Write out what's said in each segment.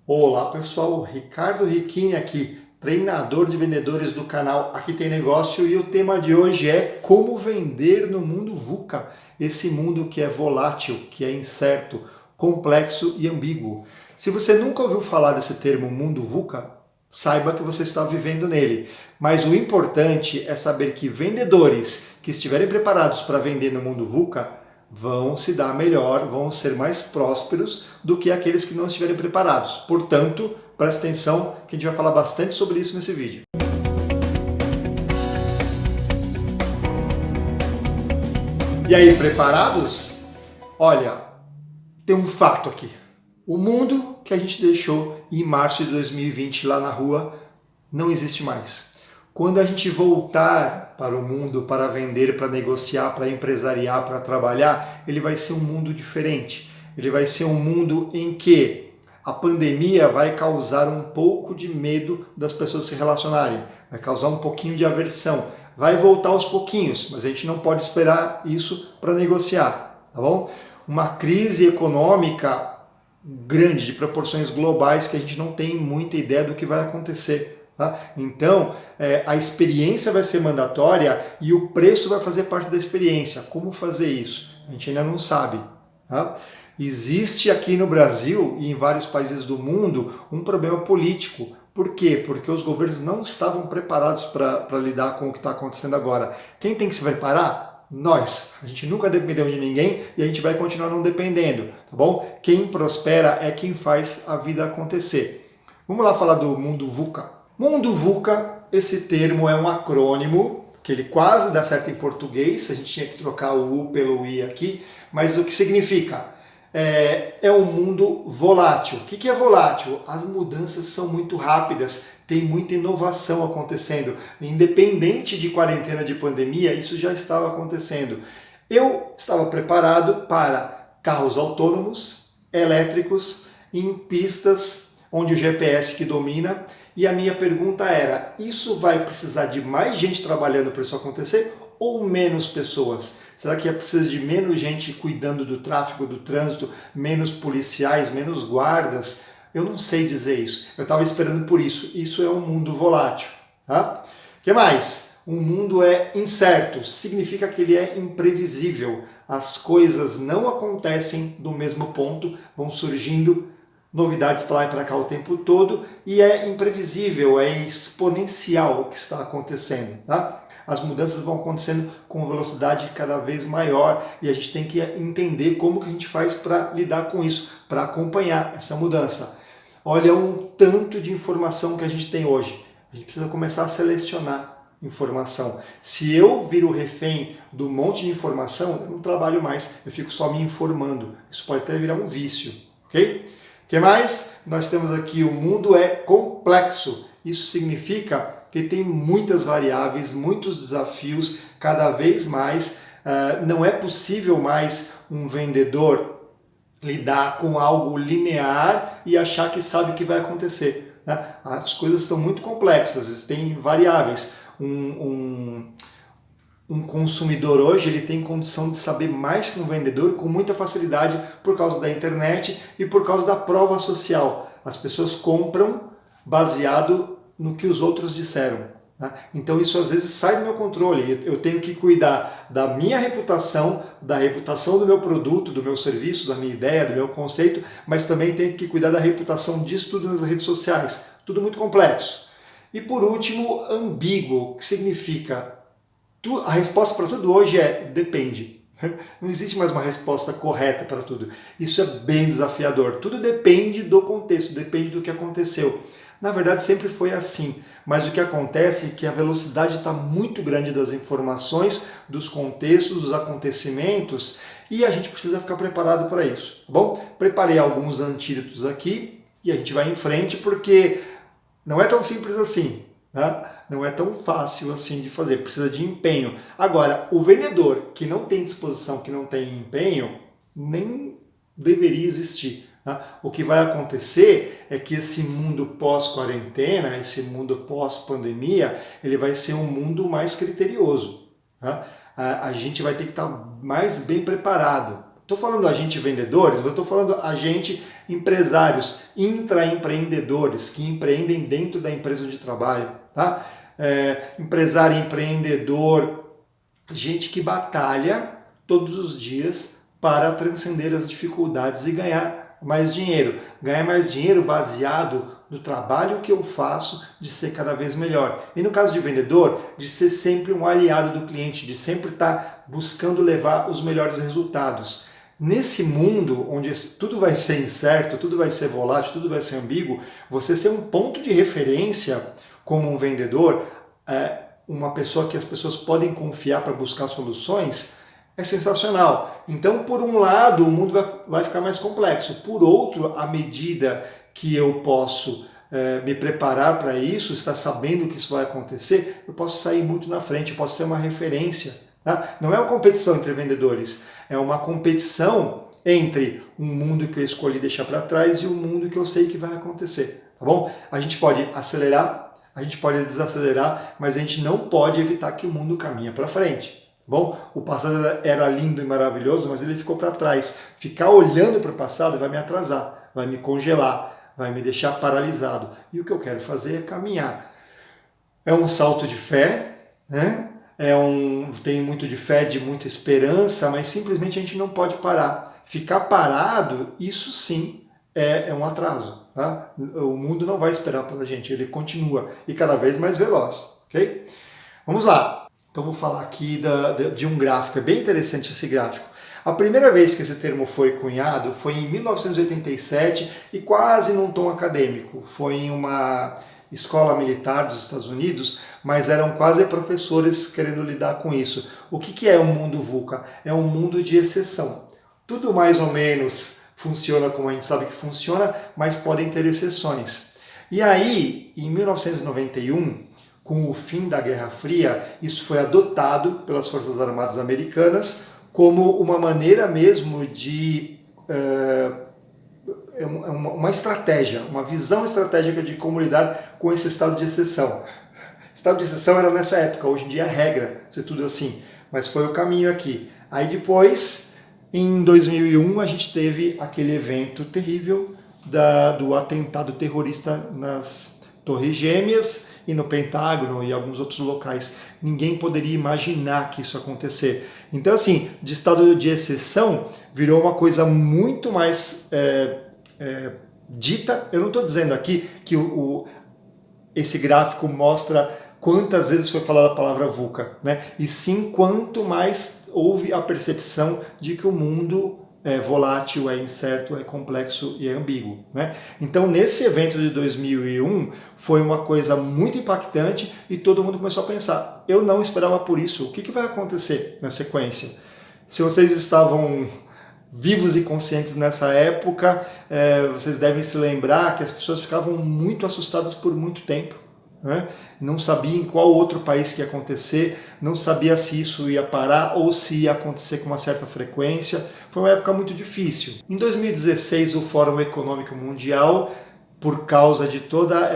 Olá pessoal, Ricardo Riquini aqui, treinador de vendedores do canal Aqui Tem Negócio, e o tema de hoje é como vender no mundo VUCA, esse mundo que é volátil, que é incerto, complexo e ambíguo. Se você nunca ouviu falar desse termo mundo VUCA, saiba que você está vivendo nele. Mas o importante é saber que vendedores que estiverem preparados para vender no mundo VUCA vão se dar melhor, vão ser mais prósperos do que aqueles que não estiverem preparados. Portanto, preste atenção que a gente vai falar bastante sobre isso nesse vídeo. E aí, preparados? Olha, tem um fato aqui. O mundo que a gente deixou em março de 2020 lá na rua não existe mais. Quando a gente voltar para o mundo, para vender, para negociar, para empresariar, para trabalhar, ele vai ser um mundo diferente. Ele vai ser um mundo em que a pandemia vai causar um pouco de medo das pessoas se relacionarem, vai causar um pouquinho de aversão, vai voltar aos pouquinhos, mas a gente não pode esperar isso para negociar, tá bom? Uma crise econômica grande, de proporções globais, que a gente não tem muita ideia do que vai acontecer. Tá? Então, a experiência vai ser mandatória e o preço vai fazer parte da experiência. Como fazer isso? A gente ainda não sabe. Tá? Existe aqui no Brasil e em vários países do mundo um problema político. Por quê? Porque os governos não estavam preparados para lidar com o que está acontecendo agora. Quem tem que se preparar? Nós. A gente nunca dependeu de ninguém e a gente vai continuar não dependendo, tá bom? Quem prospera é quem faz a vida acontecer. Vamos lá falar do mundo VUCA. Mundo VUCA, esse termo é um acrônimo, que ele quase dá certo em português, a gente tinha que trocar o U pelo I aqui, mas o que significa? É um mundo volátil. O que é volátil? As mudanças são muito rápidas, tem muita inovação acontecendo. Independente de quarentena, de pandemia, isso já estava acontecendo. Eu estava preparado para carros autônomos, elétricos, em pistas onde o GPS que domina. E a minha pergunta era, isso vai precisar de mais gente trabalhando para isso acontecer ou menos pessoas? Será que é preciso de menos gente cuidando do tráfego, do trânsito, menos policiais, menos guardas? Eu não sei dizer isso. Eu estava esperando por isso. Isso é um mundo volátil. Tá? O que mais? Um mundo é incerto. Significa que ele é imprevisível. As coisas não acontecem do mesmo ponto, vão surgindo novidades para lá e para cá o tempo todo, e é imprevisível, é exponencial o que está acontecendo. Tá? As mudanças vão acontecendo com velocidade cada vez maior e a gente tem que entender como que a gente faz para lidar com isso, para acompanhar essa mudança. Olha um tanto de informação que a gente tem hoje. A gente precisa começar a selecionar informação. Se eu viro refém do monte de informação, eu não trabalho mais, eu fico só me informando. Isso pode até virar um vício, ok? O que mais? Nós temos aqui, o mundo é complexo. Isso significa que tem muitas variáveis, muitos desafios, cada vez mais. Não é possível mais um vendedor lidar com algo linear e achar que sabe o que vai acontecer. Né? As coisas estão muito complexas, tem variáveis. Um consumidor hoje ele tem condição de saber mais que um vendedor com muita facilidade por causa da internet e por causa da prova social. As pessoas compram baseado no que os outros disseram. Tá? Então isso às vezes sai do meu controle. Eu tenho que cuidar da minha reputação, da reputação do meu produto, do meu serviço, da minha ideia, do meu conceito, mas também tenho que cuidar da reputação disso tudo nas redes sociais. Tudo muito complexo. E por último, ambíguo, que significa a resposta para tudo hoje é depende. Não existe mais uma resposta correta para tudo. Isso é bem desafiador. Tudo depende do contexto, depende do que aconteceu. Na verdade, sempre foi assim. Mas o que acontece é que a velocidade está muito grande das informações, dos contextos, dos acontecimentos, e a gente precisa ficar preparado para isso. Tá bom? Preparei alguns antídotos aqui e a gente vai em frente porque não é tão simples assim. Né? Não é tão fácil assim de fazer, precisa de empenho. Agora, o vendedor que não tem disposição, que não tem empenho, nem deveria existir. Tá? O que vai acontecer é que esse mundo pós-quarentena, esse mundo pós-pandemia, ele vai ser um mundo mais criterioso. Tá? A gente vai ter que estar mais bem preparado. Estou falando a gente vendedores, mas estou falando a gente empresários, intraempreendedores que empreendem dentro da empresa onde trabalham, tá? Empresário, empreendedor, gente que batalha todos os dias para transcender as dificuldades e ganhar mais dinheiro. Ganhar mais dinheiro baseado no trabalho que eu faço de ser cada vez melhor. E no caso de vendedor, de ser sempre um aliado do cliente, de sempre estar buscando levar os melhores resultados. Nesse mundo onde tudo vai ser incerto, tudo vai ser volátil, tudo vai ser ambíguo, você ser um ponto de referência como um vendedor, uma pessoa que as pessoas podem confiar para buscar soluções, é sensacional. Então, por um lado, o mundo vai ficar mais complexo. Por outro, à medida que eu posso me preparar para isso, estar sabendo que isso vai acontecer, eu posso sair muito na frente, eu posso ser uma referência. Tá? Não é uma competição entre vendedores, é uma competição entre um mundo que eu escolhi deixar para trás e um mundo que eu sei que vai acontecer. Tá bom? A gente pode acelerar, a gente pode desacelerar, mas a gente não pode evitar que o mundo caminhe para frente. Bom, o passado era lindo e maravilhoso, mas ele ficou para trás. Ficar olhando para o passado vai me atrasar, vai me congelar, vai me deixar paralisado. E o que eu quero fazer é caminhar. É um salto de fé, né? Tem muito de fé, de muita esperança, mas simplesmente a gente não pode parar. Ficar parado, isso sim é um atraso. Tá? O mundo não vai esperar pela gente, ele continua e cada vez mais veloz. Ok? Vamos lá. Então vou falar aqui de um gráfico, é bem interessante esse gráfico. A primeira vez que esse termo foi cunhado foi em 1987 e quase num tom acadêmico. Foi em uma escola militar dos Estados Unidos, mas eram quase professores querendo lidar com isso. O que é o mundo VUCA? É um mundo de exceção. Tudo mais ou menos funciona como a gente sabe que funciona, mas podem ter exceções. E aí, em 1991, com o fim da Guerra Fria, isso foi adotado pelas Forças Armadas Americanas como uma maneira mesmo de uma estratégia, uma visão estratégica de como lidar com esse estado de exceção. Estado de exceção era nessa época, hoje em dia é regra, ser tudo assim, mas foi o caminho aqui. Aí depois, em 2001, a gente teve aquele evento terrível do atentado terrorista nas Torres Gêmeas, e no Pentágono e alguns outros locais. Ninguém poderia imaginar que isso ia acontecer. Então, assim, de estado de exceção virou uma coisa muito mais dita. Eu não estou dizendo aqui que esse gráfico mostra quantas vezes foi falada a palavra VUCA, né? E sim quanto mais houve a percepção de que o mundo é volátil, é incerto, é complexo e é ambíguo, né? Então, nesse evento de 2001, foi uma coisa muito impactante e todo mundo começou a pensar, eu não esperava por isso, o que vai acontecer na sequência? Se vocês estavam vivos e conscientes nessa época, vocês devem se lembrar que as pessoas ficavam muito assustadas por muito tempo, né? Não sabia em qual outro país que ia acontecer, não sabia se isso ia parar ou se ia acontecer com uma certa frequência. Foi uma época muito difícil. Em 2016, o Fórum Econômico Mundial, por causa de toda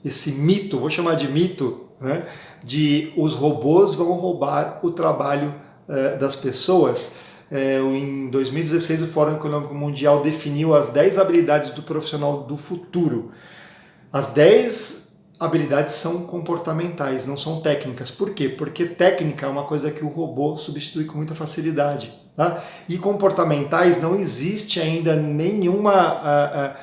esse mito, vou chamar de mito, né, de os robôs vão roubar o trabalho das pessoas, em 2016 o Fórum Econômico Mundial definiu as 10 habilidades do profissional do futuro. As 10 habilidades são comportamentais, não são técnicas. Por quê? Porque técnica é uma coisa que o robô substitui com muita facilidade. Tá? E comportamentais não existe ainda nenhuma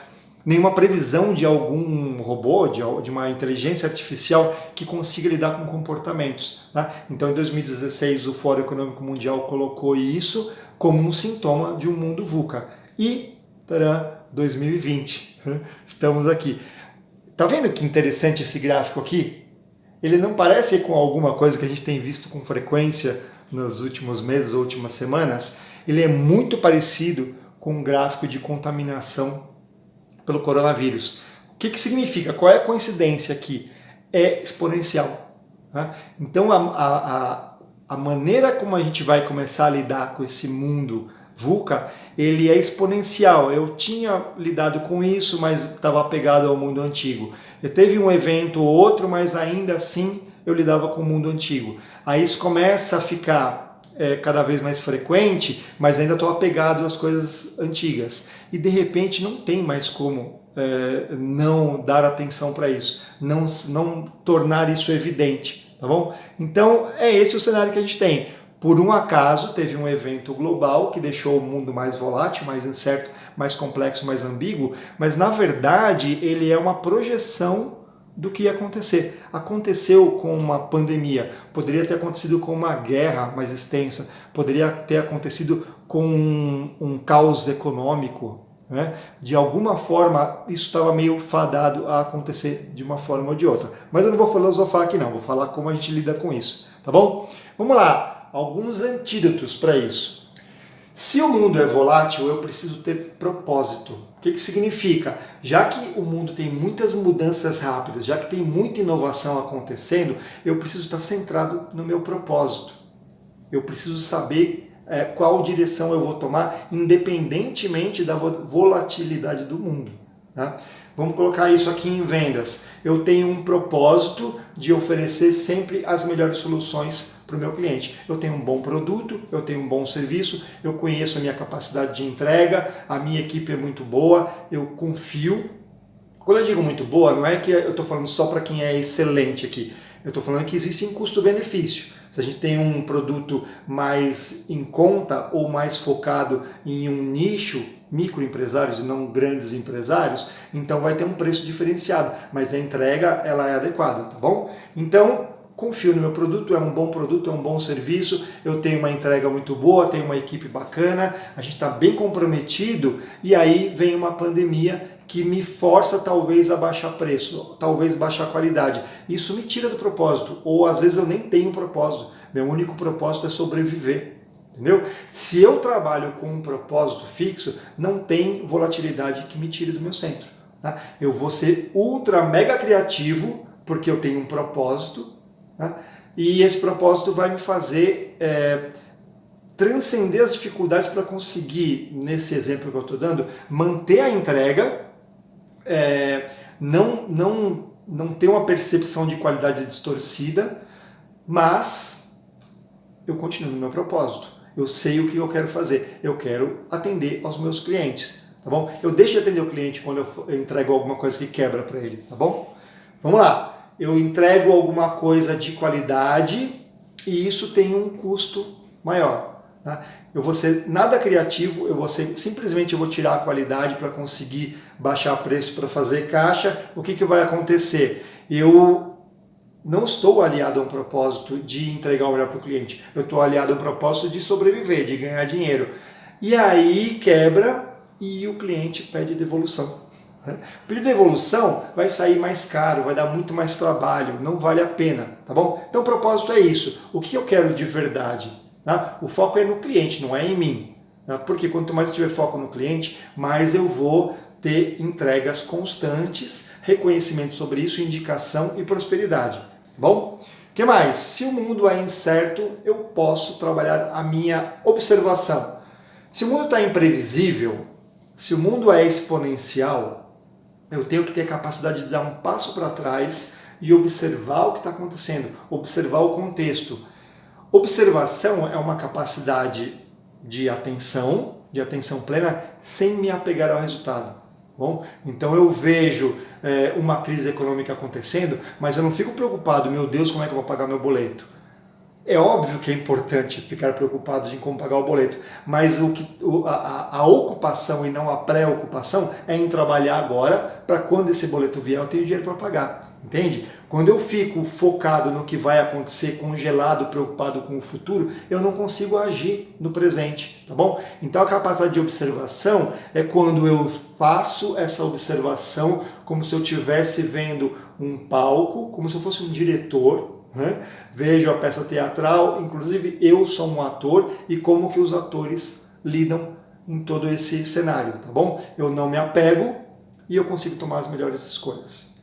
previsão de algum robô, de uma inteligência artificial que consiga lidar com comportamentos. Tá? Então, em 2016, o Fórum Econômico Mundial colocou isso como um sintoma de um mundo VUCA. E, 2020, estamos aqui. Tá vendo que interessante esse gráfico aqui? Ele não parece com alguma coisa que a gente tem visto com frequência nos últimos meses ou últimas semanas? Ele é muito parecido com um gráfico de contaminação pelo coronavírus. O que significa? Qual é a coincidência aqui? É exponencial. Tá? Então a maneira como a gente vai começar a lidar com esse mundo VUCA, ele é exponencial. Eu tinha lidado com isso, mas estava apegado ao mundo antigo. Eu teve um evento ou outro, mas ainda assim eu lidava com o mundo antigo. Aí isso começa a ficar cada vez mais frequente, mas ainda estou apegado às coisas antigas. E de repente não tem mais como não dar atenção para isso, não tornar isso evidente, tá bom? Então é esse o cenário que a gente tem. Por um acaso teve um evento global que deixou o mundo mais volátil, mais incerto, mais complexo, mais ambíguo, mas na verdade ele é uma projeção do que ia acontecer. Aconteceu com uma pandemia, poderia ter acontecido com uma guerra mais extensa, poderia ter acontecido com um caos econômico, né? De alguma forma isso estava meio fadado a acontecer de uma forma ou de outra. Mas eu não vou filosofar aqui não, vou falar como a gente lida com isso, tá bom? Vamos lá, alguns antídotos para isso. Se o mundo é volátil, eu preciso ter propósito. O que significa? Já que o mundo tem muitas mudanças rápidas, já que tem muita inovação acontecendo, eu preciso estar centrado no meu propósito. Eu preciso saber qual direção eu vou tomar, independentemente da volatilidade do mundo. Tá? Vamos colocar isso aqui em vendas. Eu tenho um propósito de oferecer sempre as melhores soluções para o meu cliente. Eu tenho um bom produto, eu tenho um bom serviço, eu conheço a minha capacidade de entrega, a minha equipe é muito boa, eu confio. Quando eu digo muito boa, não é que eu estou falando só para quem é excelente aqui. Eu estou falando que existe um custo-benefício. Se a gente tem um produto mais em conta ou mais focado em um nicho, microempresários e não grandes empresários, então vai ter um preço diferenciado, mas a entrega ela é adequada, tá bom? Então, confio no meu produto, é um bom serviço, eu tenho uma entrega muito boa, tenho uma equipe bacana, a gente está bem comprometido e aí vem uma pandemia que me força talvez a baixar preço, talvez baixar qualidade. Isso me tira do propósito, ou às vezes eu nem tenho propósito, meu único propósito é sobreviver. Entendeu? Se eu trabalho com um propósito fixo, não tem volatilidade que me tire do meu centro. Tá? Eu vou ser ultra mega criativo, porque eu tenho um propósito, tá? E esse propósito vai me fazer transcender as dificuldades para conseguir, nesse exemplo que eu estou dando, manter a entrega, não ter uma percepção de qualidade distorcida, mas eu continuo no meu propósito. Eu sei o que eu quero fazer. Eu quero atender aos meus clientes, tá bom? Eu deixo de atender o cliente quando eu entrego alguma coisa que quebra para ele, tá bom? Vamos lá. Eu entrego alguma coisa de qualidade e isso tem um custo maior, tá? Eu vou ser nada criativo, simplesmente eu vou tirar a qualidade para conseguir baixar preço para fazer caixa. O que vai acontecer? Eu não estou aliado a um propósito de entregar o melhor para o cliente. Eu estou aliado a um propósito de sobreviver, de ganhar dinheiro. E aí quebra e o cliente pede devolução. O pedido de devolução vai sair mais caro, vai dar muito mais trabalho, não vale a pena, tá bom? Então o propósito é isso. O que eu quero de verdade? Tá? O foco é no cliente, não é em mim. Tá? Porque quanto mais eu tiver foco no cliente, mais eu vou ter entregas constantes, reconhecimento sobre isso, indicação e prosperidade. Bom, o que mais? Se o mundo é incerto, eu posso trabalhar a minha observação. Se o mundo está imprevisível, se o mundo é exponencial, eu tenho que ter a capacidade de dar um passo para trás e observar o que está acontecendo, observar o contexto. Observação é uma capacidade de atenção plena, sem me apegar ao resultado. Bom, então eu vejo uma crise econômica acontecendo, mas eu não fico preocupado, meu Deus, como é que eu vou pagar meu boleto? É óbvio que é importante ficar preocupado em como pagar o boleto, mas a ocupação e não a preocupação é em trabalhar agora para quando esse boleto vier eu tenho dinheiro para pagar, entende? Quando eu fico focado no que vai acontecer, congelado, preocupado com o futuro, eu não consigo agir no presente, tá bom? Então a capacidade de observação é quando eu faço essa observação como se eu estivesse vendo um palco, como se eu fosse um diretor, né? Vejo a peça teatral, inclusive eu sou um ator e como que os atores lidam em todo esse cenário, tá bom? Eu não me apego e eu consigo tomar as melhores escolhas.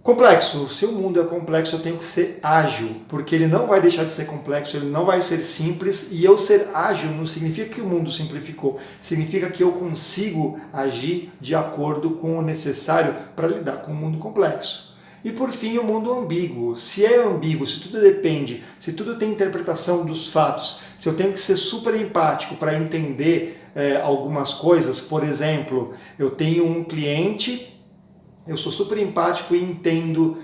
Complexo. Se o mundo é complexo, eu tenho que ser ágil, porque ele não vai deixar de ser complexo, ele não vai ser simples, e eu ser ágil não significa que o mundo simplificou, significa que eu consigo agir de acordo com o necessário para lidar com o mundo complexo. E por fim, o mundo ambíguo. Se é ambíguo, se tudo depende, se tudo tem interpretação dos fatos, se eu tenho que ser super empático para entender algumas coisas, por exemplo, eu tenho um cliente, eu sou super empático e entendo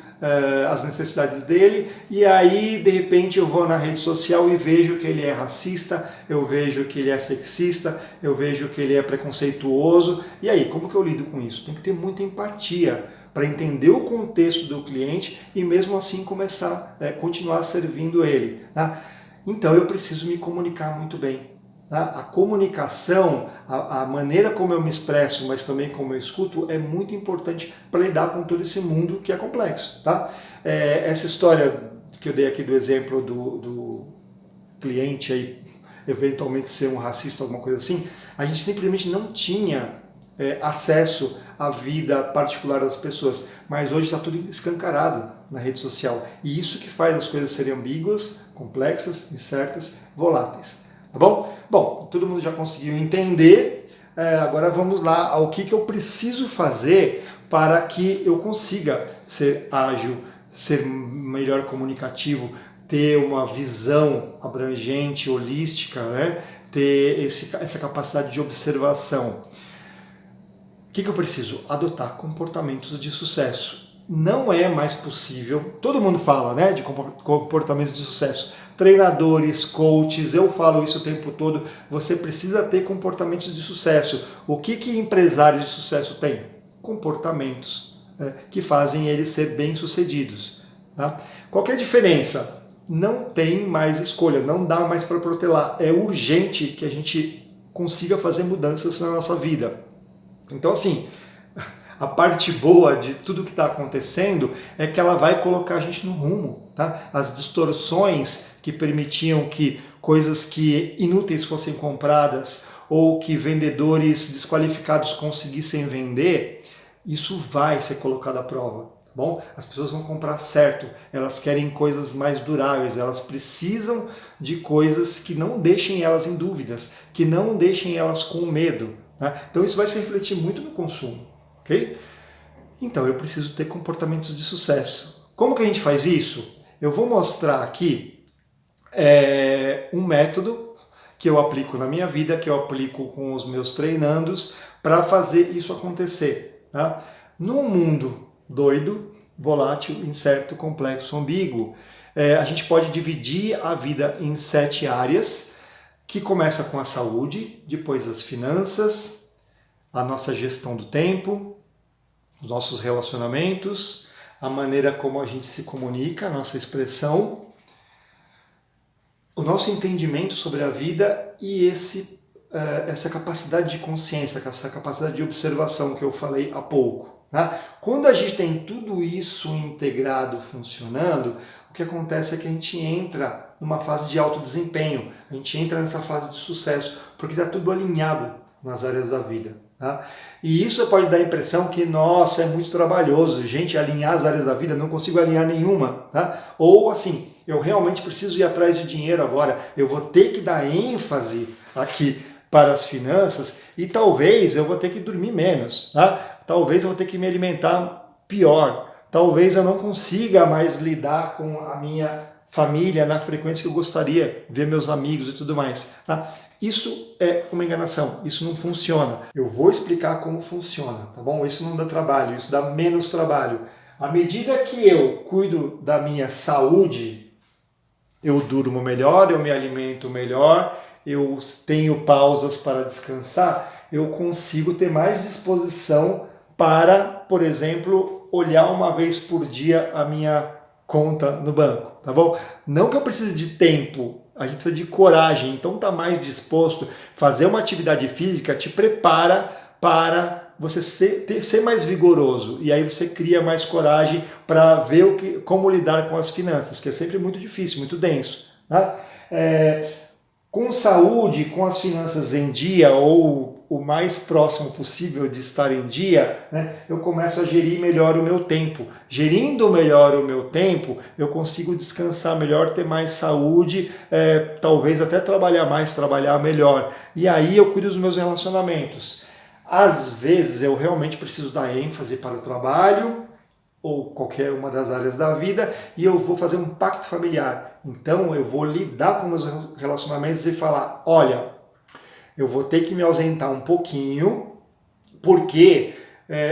as necessidades dele, e aí de repente eu vou na rede social e vejo que ele é racista, eu vejo que ele é sexista, eu vejo que ele é preconceituoso, e aí, como que eu lido com isso? Tem que ter muita empatia para entender o contexto do cliente e mesmo assim começar continuar servindo ele. Tá? Então eu preciso me comunicar muito bem. A comunicação, a maneira como eu me expresso, mas também como eu escuto, é muito importante para lidar com todo esse mundo que é complexo. Tá? Essa história que eu dei aqui do exemplo do cliente aí, eventualmente ser um racista, alguma coisa assim, a gente simplesmente não tinha acesso à vida particular das pessoas, mas hoje está tudo escancarado na rede social. E isso que faz as coisas serem ambíguas, complexas, incertas, voláteis. Tá bom? Bom, todo mundo já conseguiu entender. Agora vamos lá ao que eu preciso fazer para que eu consiga ser ágil, ser melhor comunicativo, ter uma visão abrangente, holística, né? Ter essa capacidade de observação. O que eu preciso? Adotar comportamentos de sucesso. Não é mais possível, todo mundo fala, né, de comportamentos de sucesso. Treinadores, coaches, eu falo isso o tempo todo, você precisa ter comportamentos de sucesso. O que empresários de sucesso têm? Comportamentos que fazem eles ser bem-sucedidos. Tá? Qual que é a diferença? Não tem mais escolha, não dá mais para protelar. É urgente que a gente consiga fazer mudanças na nossa vida. Então, assim, a parte boa de tudo que está acontecendo é que ela vai colocar a gente no rumo. Tá? As distorções que permitiam que coisas que inúteis fossem compradas ou que vendedores desqualificados conseguissem vender, isso vai ser colocado à prova. Tá bom? As pessoas vão comprar certo, elas querem coisas mais duráveis, elas precisam de coisas que não deixem elas em dúvidas, que não deixem elas com medo. Né? Então isso vai se refletir muito no consumo. Okay? Então eu preciso ter comportamentos de sucesso. Como que a gente faz isso? Eu vou mostrar aqui um método que eu aplico na minha vida, que eu aplico com os meus treinandos para fazer isso acontecer. Tá? Num mundo doido, volátil, incerto, complexo, ambíguo, a gente pode dividir a vida em 7 áreas, que começa com a saúde, depois as finanças, a nossa gestão do tempo, os nossos relacionamentos, a maneira como a gente se comunica, a nossa expressão, o nosso entendimento sobre a vida e essa capacidade de consciência, essa capacidade de observação que eu falei há pouco. Tá? Quando a gente tem tudo isso integrado, funcionando, o que acontece é que a gente entra numa fase de alto desempenho, a gente entra nessa fase de sucesso, porque está tudo alinhado nas áreas da vida. Tá? E isso pode dar a impressão que, nossa, é muito trabalhoso, gente, alinhar as áreas da vida, não consigo alinhar nenhuma. Tá? Ou assim, eu realmente preciso ir atrás de dinheiro agora, eu vou ter que dar ênfase aqui para as finanças e talvez eu vou ter que dormir menos. Tá? Talvez eu vou ter que me alimentar pior, talvez eu não consiga mais lidar com a minha família na frequência que eu gostaria, ver meus amigos e tudo mais. Tá? Isso é uma enganação, isso não funciona. Eu vou explicar como funciona, tá bom? Isso não dá trabalho, isso dá menos trabalho. À medida que eu cuido da minha saúde, eu durmo melhor, eu me alimento melhor, eu tenho pausas para descansar, eu consigo ter mais disposição para, por exemplo, olhar uma vez por dia a minha conta no banco, tá bom? Não que eu precise de tempo, a gente precisa de coragem, então tá mais disposto. Fazer uma atividade física te prepara para você ser mais vigoroso, e aí você cria mais coragem para ver como lidar com as finanças, que é sempre muito difícil, muito denso. Tá? Com saúde, com as finanças em dia, ou o mais próximo possível de estar em dia, né, eu começo a gerir melhor o meu tempo. Gerindo melhor o meu tempo, eu consigo descansar melhor, ter mais saúde, talvez até trabalhar mais, trabalhar melhor. E aí eu cuido dos meus relacionamentos. Às vezes eu realmente preciso dar ênfase para o trabalho, ou qualquer uma das áreas da vida, e eu vou fazer um pacto familiar. Então eu vou lidar com meus relacionamentos e falar, olha, eu vou ter que me ausentar um pouquinho, porque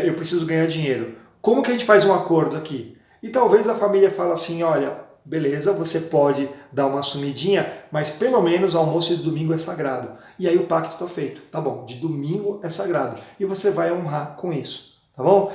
eu preciso ganhar dinheiro. Como que a gente faz um acordo aqui? E talvez a família fale assim, olha, beleza, você pode dar uma sumidinha, mas pelo menos almoço de domingo é sagrado. E aí o pacto está feito. Tá bom, de domingo é sagrado. E você vai honrar com isso, tá bom?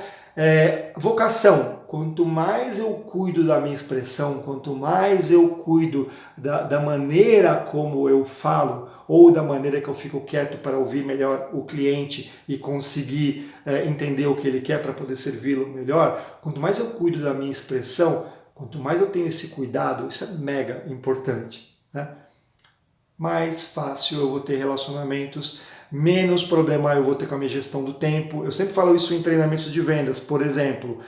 Vocação. Quanto mais eu cuido da minha expressão, quanto mais eu cuido da maneira como eu falo, ou da maneira que eu fico quieto para ouvir melhor o cliente e conseguir entender o que ele quer para poder servi-lo melhor, quanto mais eu cuido da minha expressão, quanto mais eu tenho esse cuidado, isso é mega importante, né? Mais fácil eu vou ter relacionamentos, menos problema eu vou ter com a minha gestão do tempo. Eu sempre falo isso em treinamentos de vendas, por exemplo.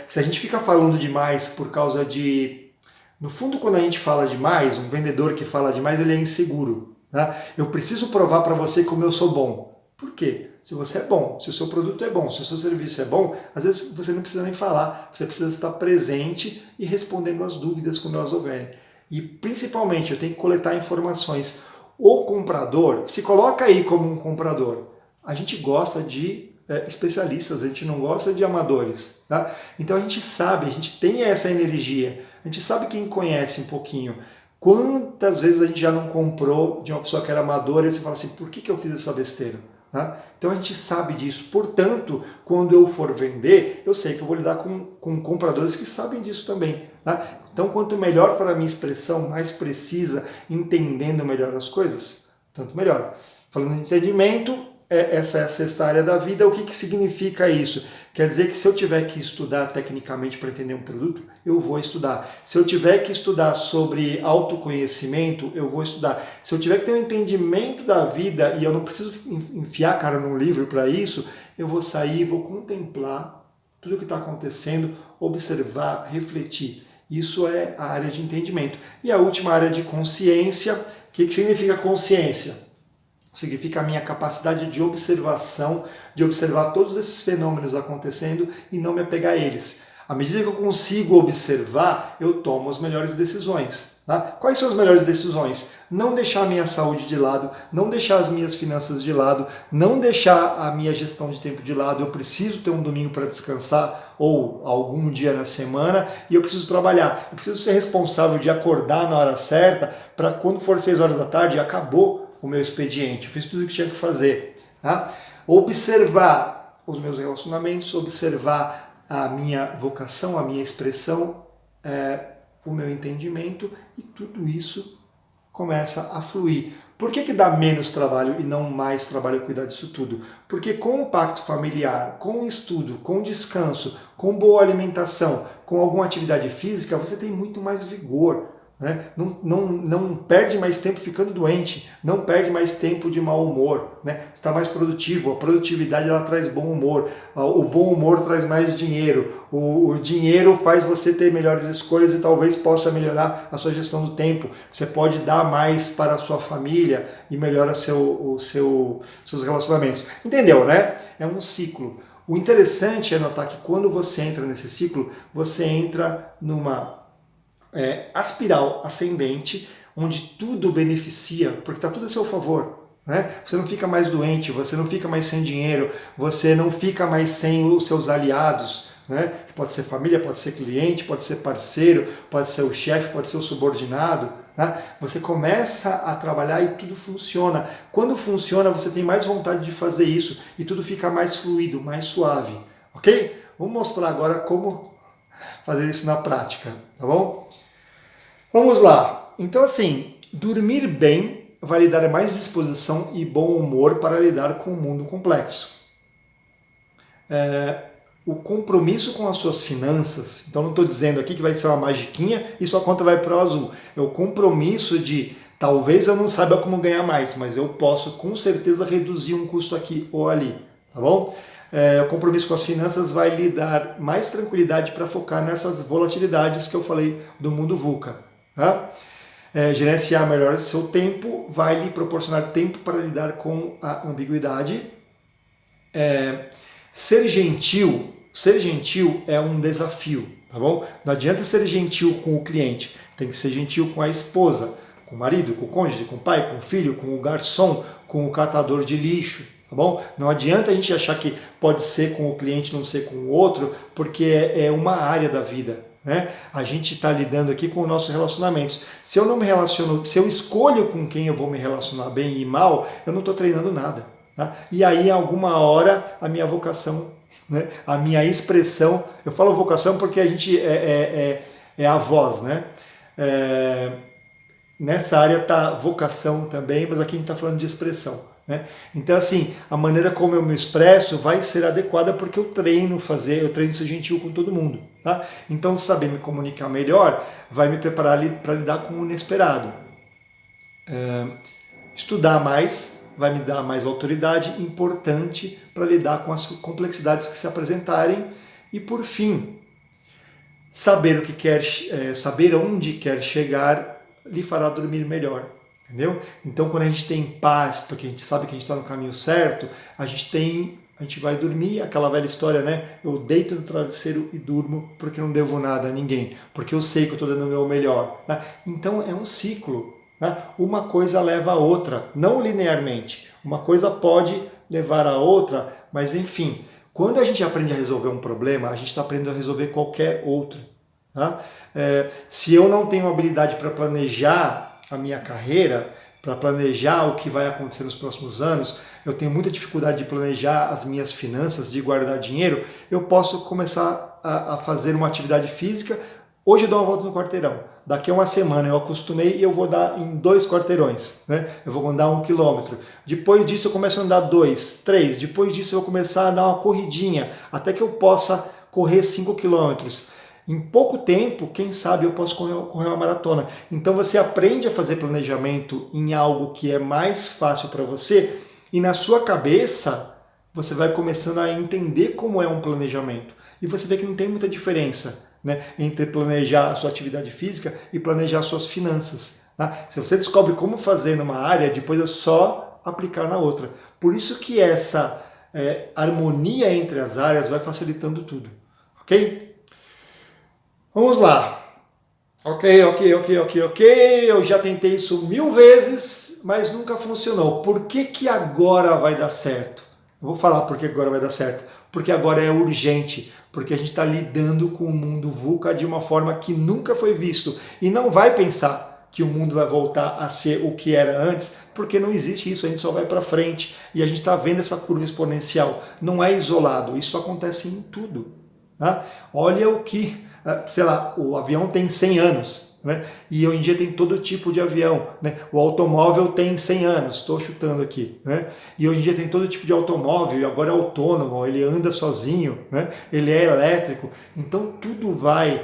Se a gente fica falando demais por causa de... No fundo, quando a gente fala demais, um vendedor que fala demais, ele é inseguro, né? Eu preciso provar para você como eu sou bom. Por quê? Se você é bom, se o seu produto é bom, se o seu serviço é bom, às vezes você não precisa nem falar, você precisa estar presente e respondendo as dúvidas quando elas houverem. E principalmente, eu tenho que coletar informações. O comprador, se coloca aí como um comprador. A gente gosta de especialistas, a gente não gosta de amadores, tá? Então a gente sabe, a gente tem essa energia, a gente sabe quem conhece um pouquinho. Quantas vezes a gente já não comprou de uma pessoa que era amadora e você fala assim, por que eu fiz essa besteira? Tá? Então a gente sabe disso, portanto, quando eu for vender, eu sei que eu vou lidar com compradores que sabem disso também. Tá? Então, quanto melhor for a minha expressão, mais precisa, entendendo melhor as coisas, tanto melhor. Falando de entendimento, essa é a sexta área da vida. O que significa isso? Quer dizer que se eu tiver que estudar tecnicamente para entender um produto, eu vou estudar. Se eu tiver que estudar sobre autoconhecimento, eu vou estudar. Se eu tiver que ter um entendimento da vida e eu não preciso enfiar a cara num livro para isso, eu vou sair, vou contemplar tudo o que está acontecendo, observar, refletir. Isso é a área de entendimento. E a última área de consciência. O que significa consciência? Significa a minha capacidade de observação, de observar todos esses fenômenos acontecendo e não me apegar a eles. À medida que eu consigo observar, eu tomo as melhores decisões. Tá? Quais são as melhores decisões? Não deixar a minha saúde de lado, não deixar as minhas finanças de lado, não deixar a minha gestão de tempo de lado. Eu preciso ter um domingo para descansar ou algum dia na semana e eu preciso trabalhar. Eu preciso ser responsável de acordar na hora certa para quando for 6 horas da tarde, acabou o meu expediente, eu fiz tudo o que tinha que fazer. Tá? Observar os meus relacionamentos, observar a minha vocação, a minha expressão, o meu entendimento, e tudo isso começa a fluir. Por que dá menos trabalho e não mais trabalho cuidar disso tudo? Porque com o pacto familiar, com o estudo, com descanso, com boa alimentação, com alguma atividade física, você tem muito mais vigor. Né? Não perde mais tempo ficando doente, não perde mais tempo de mau humor, né? Está mais produtivo, a produtividade ela traz bom humor, o bom humor traz mais dinheiro, o dinheiro faz você ter melhores escolhas e talvez possa melhorar a sua gestão do tempo, você pode dar mais para a sua família e melhora seus relacionamentos. Entendeu, né? É um ciclo. O interessante é notar que quando você entra nesse ciclo, você entra numa aspiral ascendente, onde tudo beneficia, porque está tudo a seu favor. Né? Você não fica mais doente, você não fica mais sem dinheiro, você não fica mais sem os seus aliados, né? Que pode ser família, pode ser cliente, pode ser parceiro, pode ser o chefe, pode ser o subordinado. Né? Você começa a trabalhar e tudo funciona. Quando funciona, você tem mais vontade de fazer isso e tudo fica mais fluido, mais suave. Ok? Vamos mostrar agora como fazer isso na prática, tá bom? Vamos lá. Então, assim, dormir bem vai lhe dar mais disposição e bom humor para lidar com o mundo complexo. O compromisso com as suas finanças, então não estou dizendo aqui que vai ser uma magiquinha e sua conta vai para o azul. É o compromisso de, talvez eu não saiba como ganhar mais, mas eu posso com certeza reduzir um custo aqui ou ali, tá bom? O compromisso com as finanças vai lhe dar mais tranquilidade para focar nessas volatilidades que eu falei do mundo VUCA. Tá? Gerenciar melhor seu tempo vai lhe proporcionar tempo para lidar com a ambiguidade. Ser gentil ser gentil é um desafio, tá bom? Não adianta ser gentil com o cliente, tem que ser gentil com a esposa, com o marido, com o cônjuge, com o pai, com o filho, com o garçom, com o catador de lixo, tá bom? Não adianta a gente achar que pode ser com o cliente, não ser com o outro, porque é uma área da vida, né? A gente está lidando aqui com os nossos relacionamentos. Se eu não me relaciono, se eu escolho com quem eu vou me relacionar bem e mal, eu não estou treinando nada, tá? E aí, em alguma hora, a minha vocação, né? A minha expressão, eu falo vocação porque a gente é a voz, né? Nessa área está vocação também, mas aqui a gente está falando de expressão, né? Então, assim, a maneira como eu me expresso vai ser adequada porque eu treino ser gentil com todo mundo, tá? Então, saber me comunicar melhor vai me preparar para lidar com o inesperado. Estudar mais vai me dar mais autoridade, importante para lidar com as complexidades que se apresentarem. E, por fim, saber o que quer, saber onde quer chegar lhe fará dormir melhor, entendeu? Então, quando a gente tem paz, porque a gente sabe que a gente está no caminho certo, a gente vai dormir, aquela velha história, né? Eu deito no travesseiro e durmo porque não devo nada a ninguém, porque eu sei que eu estou dando o meu melhor, né? Então, é um ciclo, né? Uma coisa leva a outra, não linearmente. Uma coisa pode levar a outra, mas enfim, quando a gente aprende a resolver um problema, a gente está aprendendo a resolver qualquer outro, tá? Se eu não tenho habilidade para planejar a minha carreira, para planejar o que vai acontecer nos próximos anos, eu tenho muita dificuldade de planejar as minhas finanças, de guardar dinheiro, eu posso começar a fazer uma atividade física. Hoje eu dou uma volta no quarteirão, daqui a uma semana eu acostumei e eu vou dar em 2 quarteirões, né? Eu vou andar 1 quilômetro, depois disso eu começo a andar 2, 3, depois disso eu vou começar a dar uma corridinha, até que eu possa correr 5 quilômetros. Em pouco tempo, quem sabe eu posso correr uma maratona. Então você aprende a fazer planejamento em algo que é mais fácil para você e na sua cabeça você vai começando a entender como é um planejamento. E você vê que não tem muita diferença, né, entre planejar a sua atividade física e planejar suas finanças. Tá? Se você descobre como fazer numa área, depois é só aplicar na outra. Por isso que essa harmonia entre as áreas vai facilitando tudo. Ok? Vamos lá. Ok. Eu já tentei isso 1000 vezes, mas nunca funcionou. Por que agora vai dar certo? Eu vou falar por que agora vai dar certo. Porque agora é urgente. Porque a gente está lidando com o mundo VUCA de uma forma que nunca foi visto. E não vai pensar que o mundo vai voltar a ser o que era antes, porque não existe isso. A gente só vai para frente. E a gente está vendo essa curva exponencial. Não é isolado. Isso acontece em tudo. Tá? Olha o que... sei lá, o avião tem 100 anos, né? E hoje em dia tem todo tipo de avião, né? O automóvel tem 100 anos, estou chutando aqui, né? E hoje em dia tem todo tipo de automóvel, e agora é autônomo, ele anda sozinho, né? Ele é elétrico, então tudo vai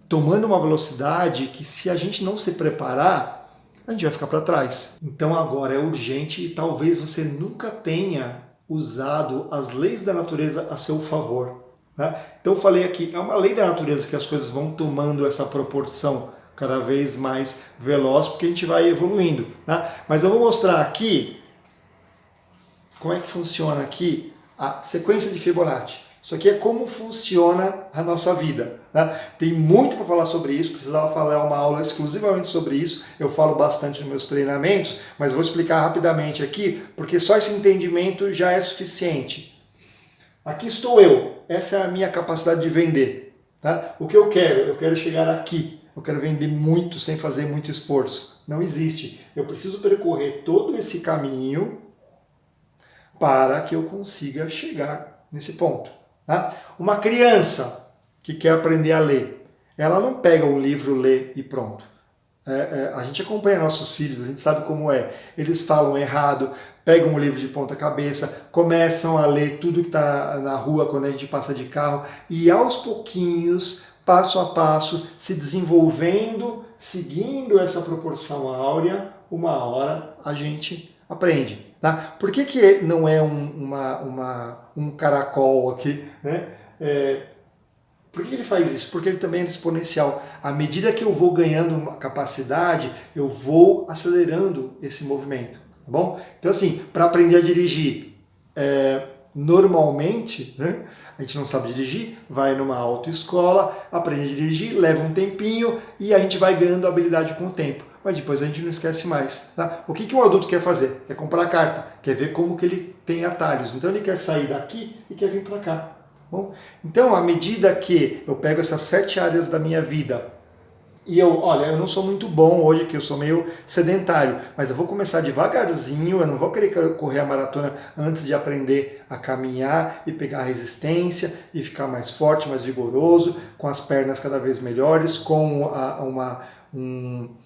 tomando uma velocidade que, se a gente não se preparar, a gente vai ficar para trás. Então agora é urgente e talvez você nunca tenha usado as leis da natureza a seu favor. Então eu falei aqui, é uma lei da natureza que as coisas vão tomando essa proporção cada vez mais veloz, porque a gente vai evoluindo. Mas eu vou mostrar aqui como é que funciona aqui a sequência de Fibonacci. Isso aqui é como funciona a nossa vida. Tem muito para falar sobre isso, precisava falar uma aula exclusivamente sobre isso, eu falo bastante nos meus treinamentos, mas vou explicar rapidamente aqui, porque só esse entendimento já é suficiente. Aqui estou eu, essa é a minha capacidade de vender. Tá? O que eu quero? Eu quero chegar aqui, eu quero vender muito sem fazer muito esforço. Não existe. Eu preciso percorrer todo esse caminho para que eu consiga chegar nesse ponto. Tá? Uma criança que quer aprender a ler, ela não pega um livro, lê e pronto. A gente acompanha nossos filhos, a gente sabe como é. Eles falam errado, pegam o livro de ponta cabeça, começam a ler tudo que está na rua quando a gente passa de carro e aos pouquinhos, passo a passo, se desenvolvendo, seguindo essa proporção áurea, uma hora a gente aprende. Tá? Por que não é um caracol aqui, né? Por que ele faz isso? Porque ele também é exponencial. À medida que eu vou ganhando uma capacidade, eu vou acelerando esse movimento. Tá bom? Então assim, para aprender a dirigir, normalmente, né, a gente não sabe dirigir, vai numa autoescola, aprende a dirigir, leva um tempinho e a gente vai ganhando habilidade com o tempo. Mas depois a gente não esquece mais. Tá? O que um adulto quer fazer? Quer comprar a carta, quer ver como que ele tem atalhos. Então ele quer sair daqui e quer vir para cá. Bom, então, à medida que eu pego essas 7 áreas da minha vida e eu não sou muito bom hoje, que eu sou meio sedentário, mas eu vou começar devagarzinho, eu não vou querer correr a maratona antes de aprender a caminhar e pegar resistência e ficar mais forte, mais vigoroso, com as pernas cada vez melhores, com um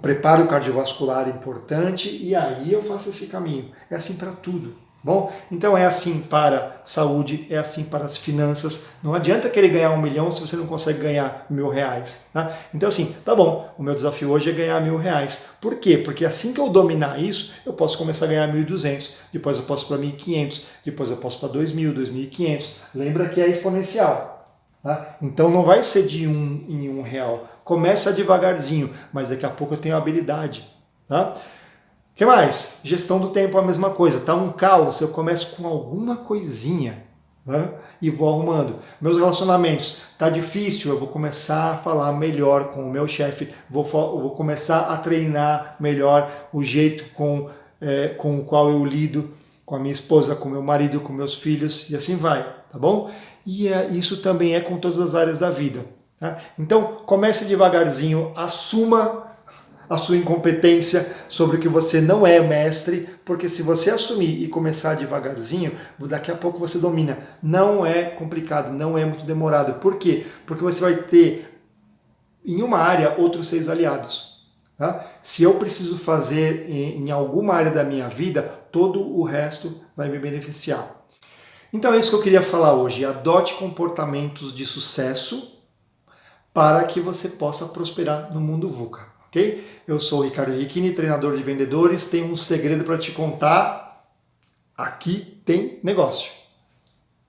preparo cardiovascular importante, e aí eu faço esse caminho. É assim para tudo. Bom, então é assim para saúde, é assim para as finanças. Não adianta querer ganhar 1 milhão se você não consegue ganhar R$1.000. Tá? Então assim, tá bom, o meu desafio hoje é ganhar R$1.000. Por quê? Porque assim que eu dominar isso, eu posso começar a ganhar 1.200, depois eu posso para 1.500, depois eu posso para 2.000, 2.500. Lembra que é exponencial. Tá? Então não vai ser de um em R$1. Começa devagarzinho, mas daqui a pouco eu tenho habilidade. Tá? O que mais? Gestão do tempo é a mesma coisa. Tá um caos, eu começo com alguma coisinha, né? E vou arrumando. Meus relacionamentos, tá difícil, eu vou começar a falar melhor com o meu chefe, vou começar a treinar melhor o jeito com o qual eu lido com a minha esposa, com o meu marido, com meus filhos, e assim vai, tá bom? E isso também é com todas as áreas da vida. Tá? Então, comece devagarzinho, assuma a sua incompetência sobre o que você não é mestre, porque se você assumir e começar devagarzinho, daqui a pouco você domina. Não é complicado, não é muito demorado. Por quê? Porque você vai ter, em uma área, outros 6 aliados. Tá? Se eu preciso fazer em alguma área da minha vida, todo o resto vai me beneficiar. Então é isso que eu queria falar hoje. Adote comportamentos de sucesso para que você possa prosperar no mundo VUCA. Ok? Eu sou o Ricardo Ricchini, treinador de vendedores. Tenho um segredo para te contar. Aqui tem negócio.